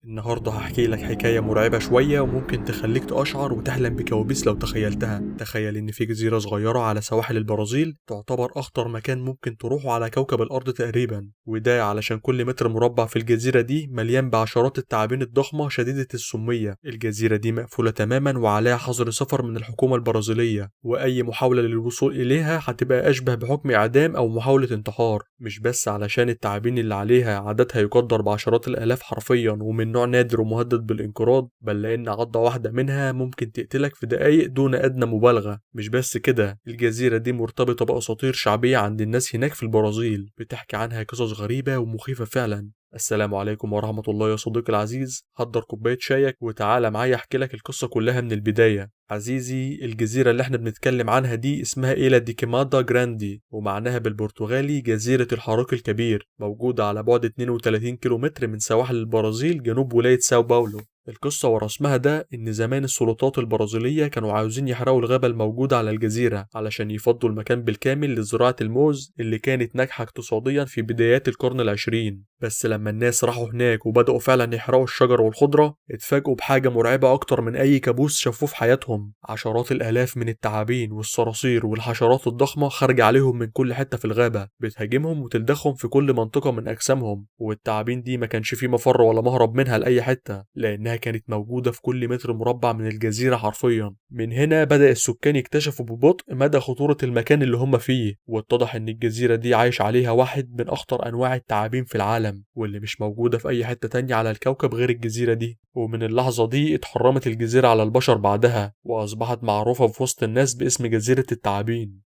النهاردة هحكي لك حكاية مرعبة شوية وممكن تخليك تقشعر وتحلم بكوابيس لو تخيلتها. تخيل إن في جزيرة صغيرة على سواحل البرازيل تعتبر أخطر مكان ممكن تروحه على كوكب الأرض تقريبا، وده علشان كل متر مربع في الجزيرة دي مليان بعشرات التعابين الضخمة شديدة السمية. الجزيرة دي مقفولة تماما وعليها حظر سفر من الحكومة البرازيلية، وأي محاولة للوصول إليها هتبقى أشبه بحكم إعدام أو محاولة انتحار، مش بس علشان التعابين اللي عليها عددها يقدر بعشرات الآلاف حرفيا ومن نوع نادر ومهدد بالانقراض، بل لأن عضة واحدة منها ممكن تقتلك في دقايق دون أدنى مبالغة. مش بس كده، الجزيرة دي مرتبطة بأساطير شعبية عند الناس هناك في البرازيل بتحكي عنها قصص غريبة ومخيفة فعلا. السلام عليكم ورحمة الله يا صديقي العزيز، حضر كوباية شايك وتعالى معايا احكي لك القصة كلها من البداية. عزيزي، الجزيرة اللي احنا بنتكلم عنها دي اسمها إيلا دي كيمادا جراندي، ومعناها بالبرتغالي جزيرة الحراك الكبير، موجودة على بعد 32 كيلومتر من سواحل البرازيل جنوب ولاية ساو باولو. القصة ورا اسمها ده إن زمان السلطات البرازيلية كانوا عاوزين يحرقوا الغابة الموجودة على الجزيرة علشان يفضوا المكان بالكامل لزراعة الموز اللي كانت ناجحة اقتصاديا في بدايات القرن العشرين. بس لما الناس راحوا هناك وبدأوا فعلا يحرقوا الشجر والخضرة، اتفاجئوا بحاجة مرعبة أكتر من أي كابوس شافوه في حياتهم. عشرات الآلاف من التعابين والصراصير والحشرات الضخمة خارجة عليهم من كل حتة في الغابة، بتهاجمهم وتلدخهم في كل منطقة من أجسامهم. والتعابين دي ما كانش فيه مفر ولا مهرب منها لأي حتة، لأنها كانت موجودة في كل متر مربع من الجزيرة حرفيا. من هنا بدأ السكان يكتشفوا ببطء مدى خطورة المكان اللي هم فيه، واتضح إن الجزيرة دي عايش عليها واحد من أخطر أنواع التعابين في العالم، واللي مش موجودة في أي حتة تانية على الكوكب غير الجزيرة دي. ومن اللحظة دي اتحرمت الجزيرة على البشر بعدها، وأصبحت معروفة في وسط الناس باسم جزيرة التعابين.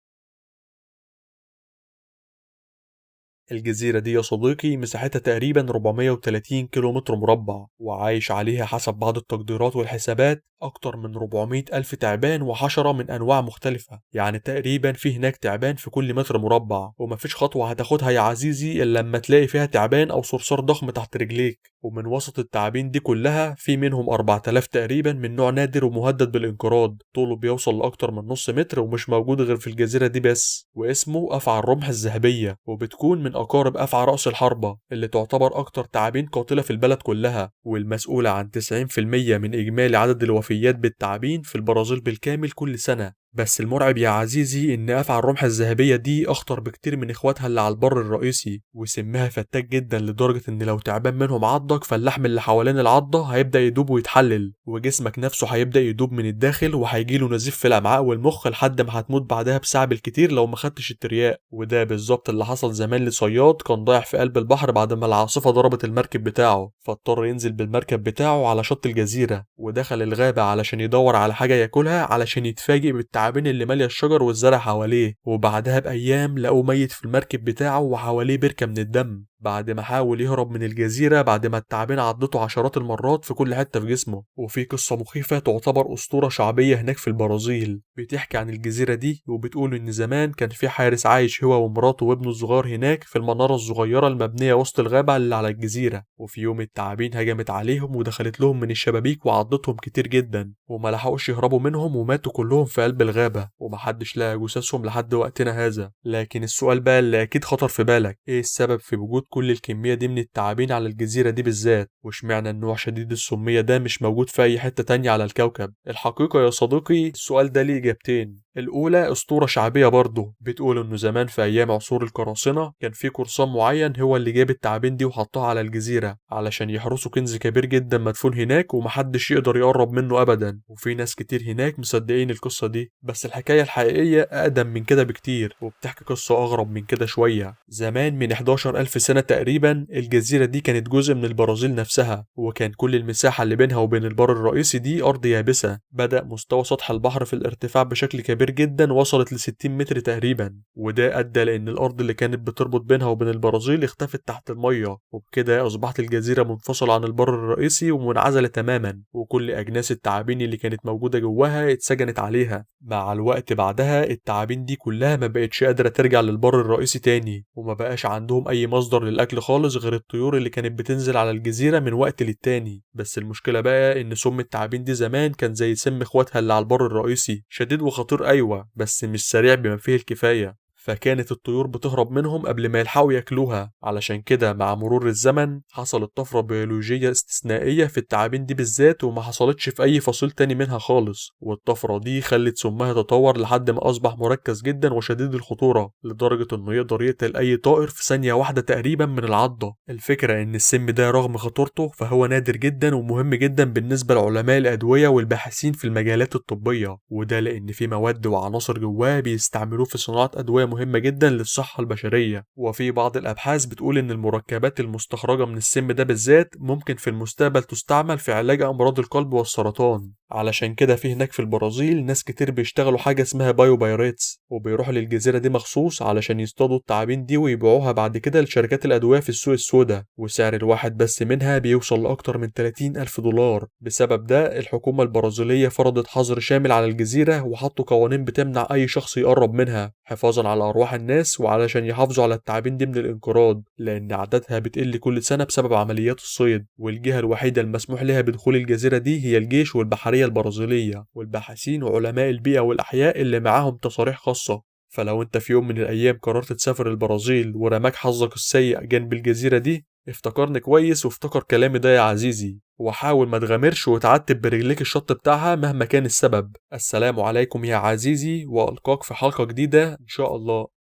الجزيرة دي يا صديقي مساحتها تقريبا 430 كيلو متر مربع، وعايش عليها حسب بعض التقديرات والحسابات أكتر من 400 ألف تعبان وحشرة من أنواع مختلفة. يعني تقريبا في هناك تعبان في كل متر مربع، ومفيش خطوة هتاخدها يا عزيزي إلا لما تلاقي فيها تعبان أو صرصار ضخم تحت رجليك. ومن وسط التعابين دي كلها في منهم 4000 تقريبا من نوع نادر ومهدد بالانقراض، طوله بيوصل لأكتر من نص متر ومش موجود غير في الجزيرة دي بس، واسمه أفعى الرمح الذهبية، وبتكون من أقارب أفعى رأس الحربة اللي تعتبر أكتر تعابين قاتلة في البلد كلها، والمسؤولة عن 90% من إجمالي عدد الوفيات بالتعابين في البرازيل بالكامل كل سنة. بس المرعب يا عزيزي إن أفعى الرمح الذهبية دي أخطر بكتير من إخواتها اللي على البر الرئيسي، وسمها فتاك جدا لدرجة إن لو تعبان منهم عضك فاللحم اللي حوالين العضة هيبدأ يدوب ويتحلل، وجسمك نفسه هيبدأ يدوب من الداخل وهيجيله نزيف في الأمعاء والمخ لحد ما هتموت بعدها بساعة بالكتير لو ما خدتش الترياق. وده بالظبط اللي حصل زمان لصياد كان ضايع في قلب البحر بعد ما العاصفة ضربت المركب بتاعه، فاضطر ينزل بالمركب بتاعه على شط الجزيرة ودخل الغابة علشان يدور على حاجة ياكلها، علشان يتفاجئ التعابين اللي ماليه الشجر والزرع حواليه. وبعدها بأيام لقوه ميت في المركب بتاعه وحواليه بركة من الدم، بعد ما حاول يهرب من الجزيرة بعد ما التعابين عضته عشرات المرات في كل حتة في جسمه. وفي قصة مخيفة تعتبر أسطورة شعبية هناك في البرازيل بتحكي عن الجزيرة دي، وبتقول إن زمان كان في حارس عايش هو ومراته وابنه الصغير هناك في المنارة الصغيرة المبنية وسط الغابة اللي على الجزيرة. وفي يوم التعابين هجمت عليهم ودخلت لهم من الشبابيك وعضتهم كتير جدا، وما لحقوش يهربوا منهم وماتوا كلهم في قلب الغابة، ومحدش لقى جثثهم لحد وقتنا هذا. لكن السؤال بقى اللي أكيد خطر في بالك، إيه السبب في وجود كل الكمية دي من التعابين على الجزيرة دي بالذات؟ واشمعنى النوع شديد السمية ده مش موجود في أي حتة تانية على الكوكب؟ الحقيقة يا صديقي السؤال ده ليه إجابتين. الأولى أسطورة شعبية برضه بتقول إنه زمان في أيام عصور القراصنة كان في قرصان معين هو اللي جاب التعابين دي وحطها على الجزيرة علشان يحرسوا كنز كبير جدا مدفون هناك ومحدش يقدر يقرب منه أبدا. وفي ناس كتير هناك مصدقين القصة دي، بس الحكاية الحقيقية أقدم من كده بكتير وبتحكي قصة أغرب من كده شوية. زمان من 11 ألف سنة تقريبا الجزيرة دي كانت جزء من البرازيل نفسها، وكان كل المساحة اللي بينها وبين البر الرئيسي دي أرض يابسة. بدأ مستوى سطح البحر في الارتفاع بشكل كبير جدا وصلت ل60 متر تقريبا، وده أدى لأن الأرض اللي كانت بتربط بينها وبين البرازيل اختفت تحت المية، وبكده أصبحت الجزيرة منفصلة عن البر الرئيسي ومنعزلة تماما، وكل أجناس التعابين اللي كانت موجودة جواها اتسجنت عليها. مع الوقت بعدها التعابين دي كلها ما بقتش قادرة ترجع للبر الرئيسي تاني، وما بقاش عندهم أي مصدر للأكل خالص غير الطيور اللي كانت بتنزل على الجزيرة من وقت للتاني. بس المشكلة بقى إن سم التعابين دي زمان كان زي سم إخواتها اللي على البر الرئيسي، شديد وخطير أيوة، بس مش سريع بما فيه الكفاية. فكانت الطيور بتهرب منهم قبل ما يلحقوا ياكلوها. علشان كده مع مرور الزمن حصلت طفرة بيولوجية استثنائية في التعابين دي بالذات، وما حصلتش في أي فصيل تاني منها خالص. والطفرة دي خلت سمها يتطور لحد ما أصبح مركز جدا وشديد الخطورة، لدرجة إنه يقدر يقتل أي طائر في ثانية واحدة تقريبا من العضة. الفكرة إن السم ده رغم خطورته فهو نادر جدا ومهم جدا بالنسبة لعلماء الأدوية والباحثين في المجالات الطبية، وده لأن في مواد وعناصر جواه بيستعملوه في صناعة أدوية مهمة جدا للصحة البشرية. وفي بعض الأبحاث بتقول إن المركبات المستخرجة من السم ده بالذات ممكن في المستقبل تستعمل في علاج أمراض القلب والسرطان. علشان كده في هناك في البرازيل ناس كتير بيشتغلوا حاجة اسمها بايو بايريتس، وبيروحوا للجزيرة دي مخصوص علشان يصطادوا التعابين دي ويبيعوها بعد كده لشركات الأدوية في السوق السوداء، وسعر الواحد بس منها بيوصل لأكتر من 30 ألف دولار. بسبب ده الحكومة البرازيلية فرضت حظر شامل على الجزيرة، وحطوا قوانين بتمنع أي شخص يقرب منها حفاظا على أرواح الناس، وعلشان يحافظوا على التعابين دي من الانقراض، لأن عددها بتقل كل سنة بسبب عمليات الصيد. والجهة الوحيدة المسموح لها بدخول الجزيرة دي هي الجيش والبحرية البرازيلية والباحثين وعلماء البيئة والأحياء اللي معاهم تصاريح خاصة. فلو انت في يوم من الأيام قررت تسافر البرازيل ورماك حظك السيء جنب الجزيرة دي، افتكرني كويس وافتكر كلامي ده يا عزيزي، وحاول ما تغامرش وتعتب برجليك الشط بتاعها مهما كان السبب. السلام عليكم يا عزيزي، وألقاك في حلقة جديدة إن شاء الله.